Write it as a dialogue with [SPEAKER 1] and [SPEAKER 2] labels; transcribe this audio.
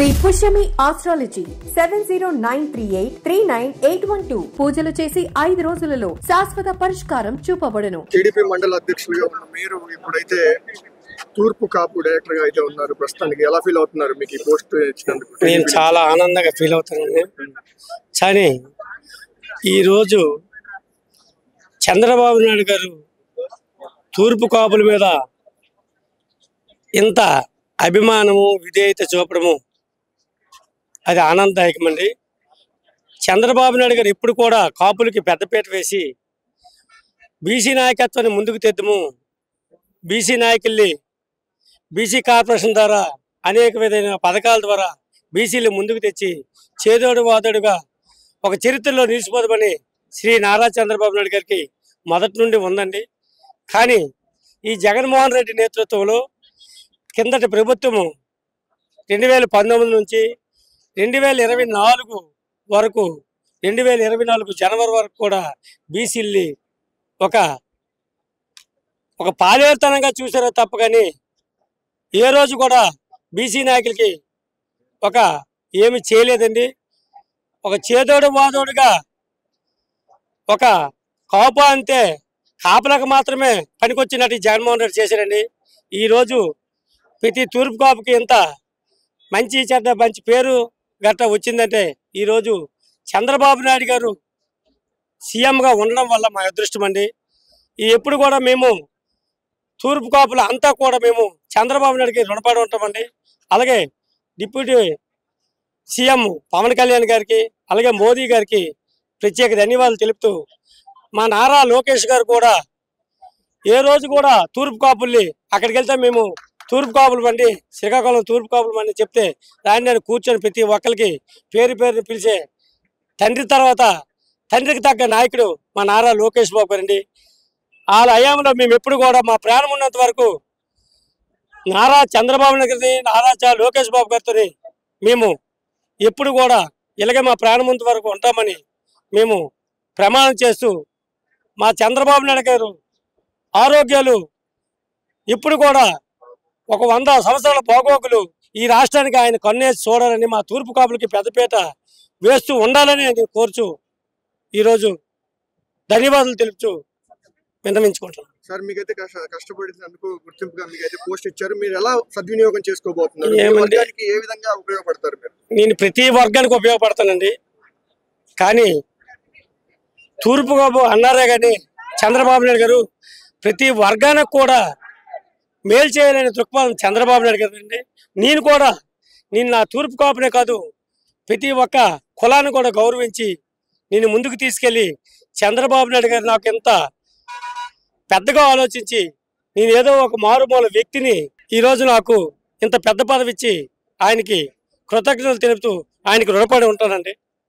[SPEAKER 1] Shri Pushyami astrology 7093839812 పూజలు చేసి 5 రోజులలో శాశ్వత పరిష్కారం చూపబడును.
[SPEAKER 2] టీడీపీ మండల అధ్యక్షులుగా ఉన్న మీరు ఇప్పుడైతే తూర్పు కాపు డైరెక్టర్ గా అయితే ఉన్నారు. ప్రస్తుతానికి ఎలా ఫీల్ అవుతున్నారు? మీకు ఈ పోస్ట్ ఇచ్చినందుకు
[SPEAKER 3] నేను చాలా ఆనందంగా ఫీల్ అవుతున్నాను. కానీ ఈరోజు చంద్రబాబు నాయుడు గారు తూర్పు కాపుల మీద ఇంత అభిమానము విధేయత చూపడము అది ఆనందదాయకమండి. చంద్రబాబు నాయుడు గారు ఎప్పుడు కూడా కాపులకి పెద్దపీట వేసి బీసీ నాయకత్వాన్ని ముందుకు తెద్దుము, బీసీ నాయకుల్ని బీసీ కార్పొరేషన్ ద్వారా అనేక విధమైన పథకాల ద్వారా బీసీలు ముందుకు తెచ్చి చేదోడు వాదోడుగా ఒక చరిత్రలో నిలిచిపోదామని శ్రీ నారా చంద్రబాబు నాయుడు గారికి మొదటి నుండి ఉందండి. కానీ ఈ జగన్మోహన్ రెడ్డి నేతృత్వంలో కిందటి ప్రభుత్వము 2019 నుంచి 2024 వరకు 2024 జనవరి వరకు కూడా బీసీల్ని ఒక పాలేరుతనంగా చూసారో తప్ప కానీ ఏ రోజు కూడా బీసీ నాయకులకి ఏమి చేయలేదండి. ఒక చేదోడు వాదోడుగా ఒక కాపు అంతే కాపులకు మాత్రమే పనికొచ్చినట్టు జగన్మోహన్ రెడ్డి చేశారండి. ఈరోజు ప్రతి తూర్పు కాపుకి ఇంత మంచి చెడ్డ మంచి పేరు గట్ట వచ్చిందంటే ఈరోజు చంద్రబాబు నాయుడు గారు సీఎంగా ఉండడం వల్ల మా అదృష్టం అండి. ఎప్పుడు కూడా మేము తూర్పు కాపులు అంతా కూడా మేము చంద్రబాబు నాయుడికి రుణపడి ఉంటామండి. అలాగే డిప్యూటీ సీఎం పవన్ కళ్యాణ్ గారికి అలాగే మోదీ గారికి ప్రత్యేక ధన్యవాదాలు తెలుపుతూ మా నారా లోకేష్ గారు కూడా ఏ రోజు కూడా తూర్పు కాపుల్ని అక్కడికి వెళ్తే మేము తూర్పు కాపులు బండి శ్రీకాకుళం తూర్పు కాపులు బండి చెప్తే దాన్ని నేను కూర్చొని ప్రతి ఒక్కరికి పేరు పేరుని పిలిచే తండ్రి తర్వాత తండ్రికి తగ్గ నాయకుడు మా నారా లోకేష్ బాబు గారండి. వాళ్ళ హయాంలో మేము ఎప్పుడు కూడా మా ప్రాణం ఉన్నంత వరకు నారా చంద్రబాబు నాయుడు నారా లోకేష్ బాబు గారితో మేము ఎప్పుడు కూడా ఇలాగే మా ప్రాణం ఉన్నంత వరకు ఉంటామని మేము ప్రమాణం చేస్తూ మా చంద్రబాబు నాయుడు గారు ఆరోగ్యాలు ఇప్పుడు కూడా 100 సంవత్సరాల పోగోకులు ఈ రాష్ట్రానికి ఆయన కన్నేసి చూడాలని మా తూర్పు కాపులకి పెద్దపీట వేస్తూ ఉండాలని నేను కోరుచు ఈరోజు ధన్యవాదాలు తెలుపుతూ విన్నవించుకుంటున్నాను.
[SPEAKER 2] సార్ మీకైతే కష్టపడినందుకు గుర్తింపుగా మీకైతే పోస్ట్ ఇచ్చారు. మీరు ఎలా సద్వినియోగం చేసుకోబోతున్నారు? ఏ విధంగా ఉపయోగపడతారు?
[SPEAKER 3] నేను ప్రతి వర్గానికి ఉపయోగపడతానండి. కానీ తూర్పు కాపు అన్నారే కానీ చంద్రబాబు నాయుడు గారు ప్రతి వర్గానికి కూడా మేలు చేయాలనే దృక్పథం చంద్రబాబు నాయుడు గారు అండి. నేను నా తూర్పు కాపునే కాదు ప్రతి ఒక్క కులాన్ని కూడా గౌరవించి నేను ముందుకు తీసుకెళ్ళి చంద్రబాబు నాయుడు గారు నాకు ఎంత పెద్దగా ఆలోచించి నేను ఏదో ఒక మారుమూల వ్యక్తిని ఈరోజు నాకు ఇంత పెద్ద పదవి ఇచ్చి ఆయనకి కృతజ్ఞతలు తెలుపుతూ ఆయనకి రుణపడి ఉంటానండి.